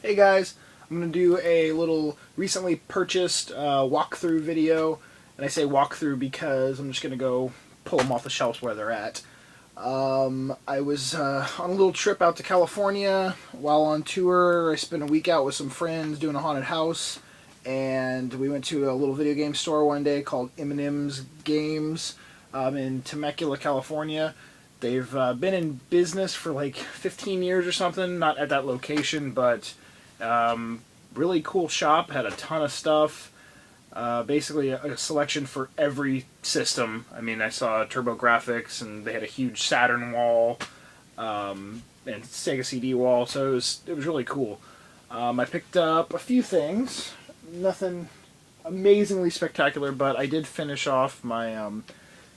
Hey guys, I'm going to do a little recently purchased walkthrough video, and I say walkthrough because I'm just going to go pull them off the shelves where they're at. I was on a little trip out to California. While on tour, I spent a week out with some friends doing a haunted house, and we went to a little video game store one day called Eminem's Games in Temecula, California. They've been in business for like 15 years or something, not at that location, but really cool shop, had a ton of stuff. Basically a selection for every system. I mean, I saw TurboGrafx, and they had a huge Saturn wall, and Sega CD wall, so it was really cool. I picked up a few things, nothing amazingly spectacular, but I did finish off my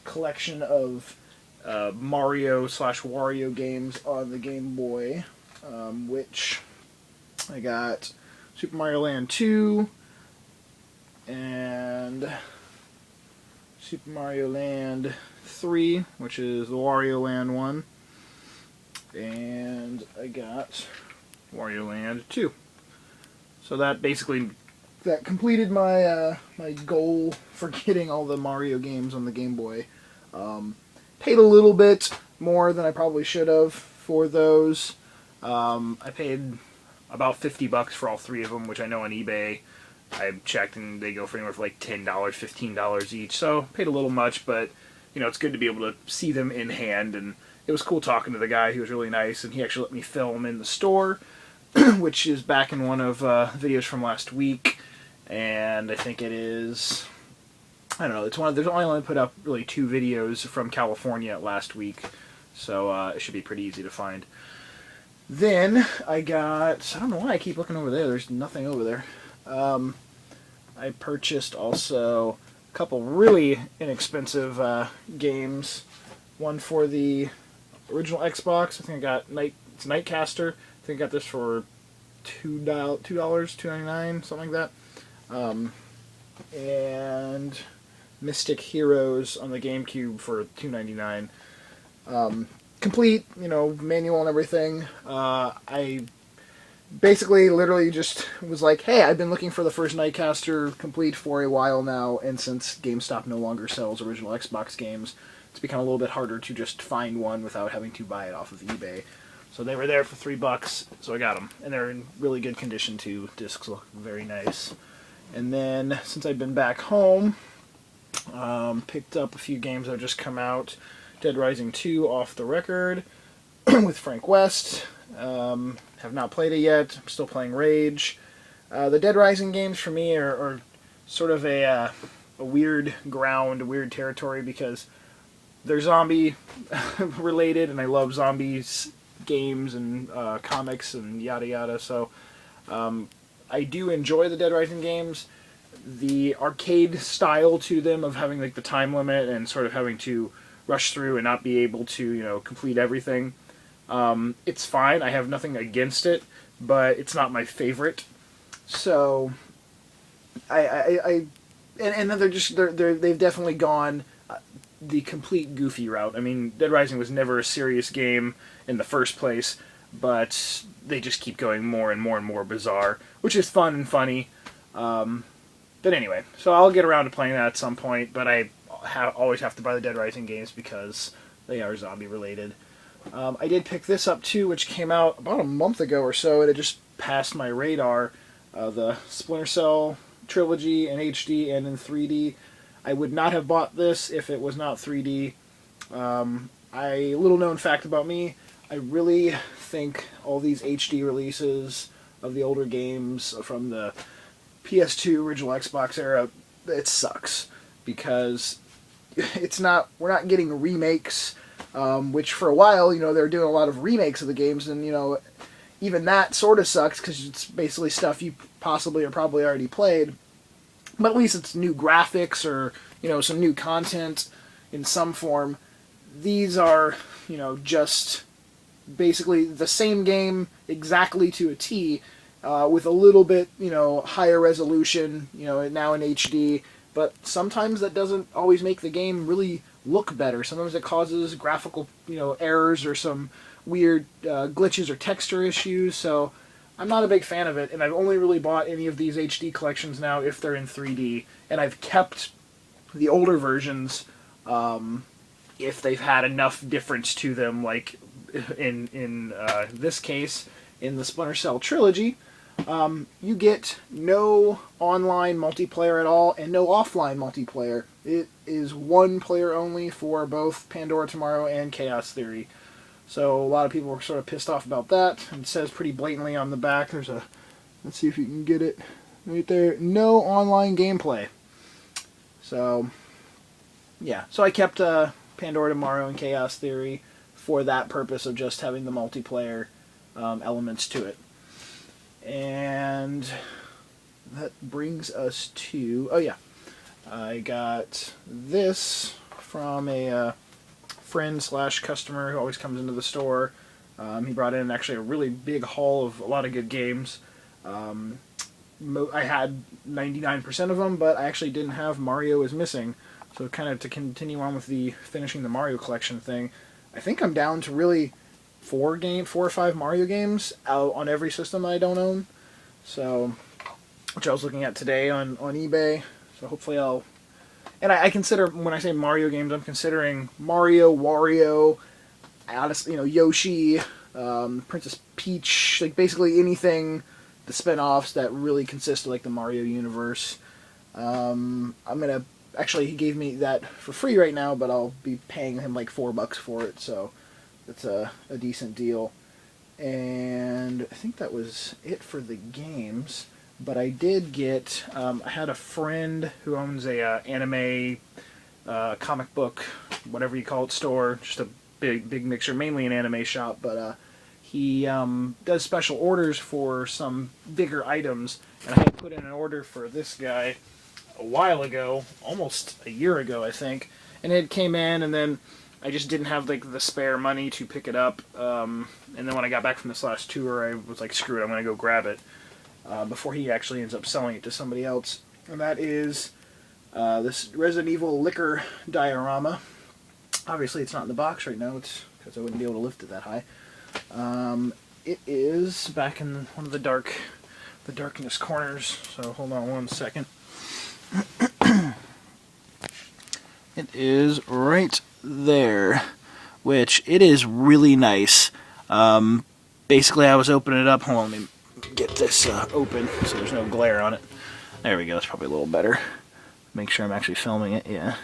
collection of Mario/Wario games on the Game Boy, which I got Super Mario Land 2 and Super Mario Land 3, which is the Wario Land 1, and I got Wario Land 2. So that basically completed my my goal for getting all the Mario games on the Game Boy. Paid a little bit more than I probably should have for those. I paid about $50 for all three of them, which I know on eBay I checked and they go for anywhere from like $10, $15 each. So paid a little much, but you know, it's good to be able to see them in hand, and it was cool talking to the guy. He was really nice, and he actually let me film in the store, which is back in one of videos from last week, and I think it is, I don't know, it's one of, there's only put up really 2 videos from California last week, so it should be pretty easy to find. Then I got, I don't know why I keep looking over there, there's nothing over there. I purchased also a couple really inexpensive games. One for the original Xbox, I think I got it's Nightcaster. I think I got this for $2.99, something like that. And Mystic Heroes on the GameCube for $2.99. Complete, you know, manual and everything. I basically literally just was like, hey, I've been looking for the first Nightcaster complete for a while now, and since GameStop no longer sells original Xbox games, it's become a little bit harder to just find one without having to buy it off of eBay. So they were there for $3, so I got them. And they're in really good condition too. Discs look very nice. And then, since I've been back home, picked up a few games that have just come out. Dead Rising 2 off the record with Frank West. Have not played it yet. I'm still playing Rage. The Dead Rising games for me are sort of a weird ground, weird territory, because they're zombie related, and I love zombies games and comics and yada yada. So I do enjoy the Dead Rising games. The arcade style to them of having like the time limit and sort of having to rush through and not be able to, you know, complete everything. It's fine. I have nothing against it, but it's not my favorite. So and then they've definitely gone the complete goofy route. I mean, Dead Rising was never a serious game in the first place, but they just keep going more and more and more bizarre, which is fun and funny. But anyway, so I'll get around to playing that at some point, but I always have to buy the Dead Rising games because they are zombie related. I did pick this up too, which came out about a month ago or so, and it just passed my radar. The Splinter Cell Trilogy in HD and in 3D. I would not have bought this if it was not 3D. Little known fact about me, I really think all these HD releases of the older games from the PS2 original Xbox era, it sucks, because we're not getting remakes, which for a while, you know, they're doing a lot of remakes of the games, and, you know, even that sort of sucks because it's basically stuff you possibly or probably already played. But at least it's new graphics or, you know, some new content in some form. These are, you know, just basically the same game exactly to a T, with a little bit, you know, higher resolution, you know, now in HD. But sometimes that doesn't always make the game really look better. Sometimes it causes graphical, you know, errors or some weird glitches or texture issues. So I'm not a big fan of it, and I've only really bought any of these HD collections now if they're in 3D, and I've kept the older versions if they've had enough difference to them, like in this case, in the Splinter Cell Trilogy, you get no online multiplayer at all and no offline multiplayer. It is one player only for both Pandora Tomorrow and Chaos Theory. So a lot of people were sort of pissed off about that. It says pretty blatantly on the back, there's a, let's see if you can get it right there, no online gameplay. So, yeah. So I kept Pandora Tomorrow and Chaos Theory for that purpose of just having the multiplayer elements to it. And that brings us to, oh yeah, I got this from a friend slash customer who always comes into the store. He brought in actually a really big haul of a lot of good games. I had 99% of them, but I actually didn't have Mario is Missing. So kind of to continue on with the finishing the Mario collection thing, I think I'm down to really 4 or 5 Mario games out on every system that I don't own. So, which I was looking at today on eBay. So hopefully I'll... And I consider, when I say Mario games, I'm considering Mario, Wario, Alice, Yoshi, Princess Peach, like basically anything, the spin-offs that really consist of like the Mario universe. I'm gonna... Actually, he gave me that for free right now, but I'll be paying him like $4 for it, so it's a decent deal. And I think that was it for the games. But I did get, I had a friend who owns a anime, comic book, whatever you call it, store, just a big mixture, mainly an anime shop, but he does special orders for some bigger items, and I had put in an order for this guy a while ago, almost a year ago, I think, and it came in, and then I just didn't have like the spare money to pick it up, and then when I got back from this last tour, I was like, screw it, I'm going to go grab it. Before he actually ends up selling it to somebody else. And that is this Resident Evil liquor diorama. Obviously it's not in the box right now, it's because I wouldn't be able to lift it that high. It is back in one of the darkness corners, so hold on one second. It is right there, which it is really nice. Basically I was opening it up, hold on, let me get this open so there's no glare on it. There we go, that's probably a little better. Make sure I'm actually filming it, yeah.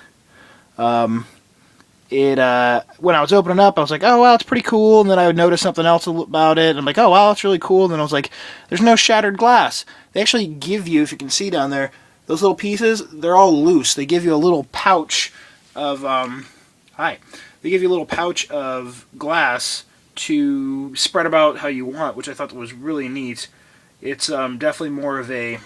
When I was opening up, I was like, oh wow, it's pretty cool, and then I would notice something else about it, and I'm like, oh wow, that's really cool, and then I was like, there's no shattered glass. They actually give you, if you can see down there, those little pieces, they're all loose. They give you a little pouch of, they give you a little pouch of glass to spread about how you want, which I thought was really neat. It's definitely more of a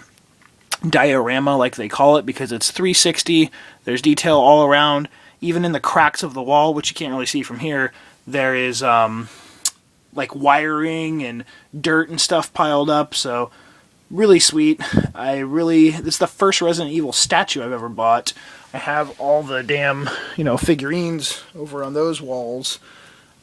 diorama, like they call it, because it's 360. There's detail all around. Even in the cracks of the wall, which you can't really see from here, there is like wiring and dirt and stuff piled up. So really sweet. This is the first Resident Evil statue I've ever bought. I have all the damn figurines over on those walls.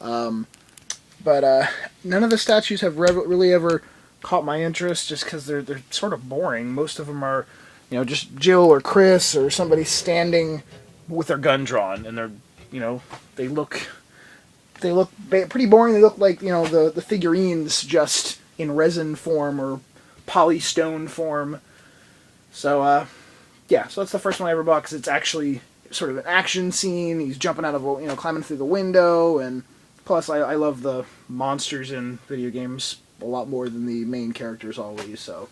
But none of the statues have really ever caught my interest, just because they're sort of boring. Most of them are, just Jill or Chris or somebody standing with their gun drawn, and they're, they look pretty boring. They look like the figurines just in resin form or polystone form. So yeah, so that's the first one I ever bought, because it's actually sort of an action scene. He's jumping out of climbing through the window, and plus, I love the monsters in video games a lot more than the main characters always, so...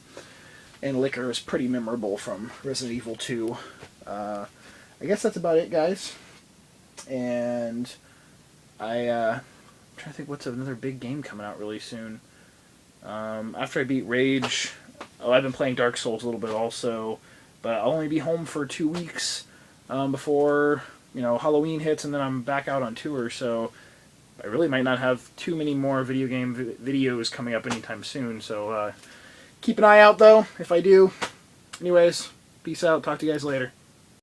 And liquor is pretty memorable from Resident Evil 2. I guess that's about it, guys. And I'm trying to think what's another big game coming out really soon. After I beat Rage... Oh, I've been playing Dark Souls a little bit also, but I'll only be home for 2 weeks before, Halloween hits, and then I'm back out on tour, so... I really might not have too many more video game videos coming up anytime soon, so keep an eye out, though, if I do. Anyways, peace out. Talk to you guys later.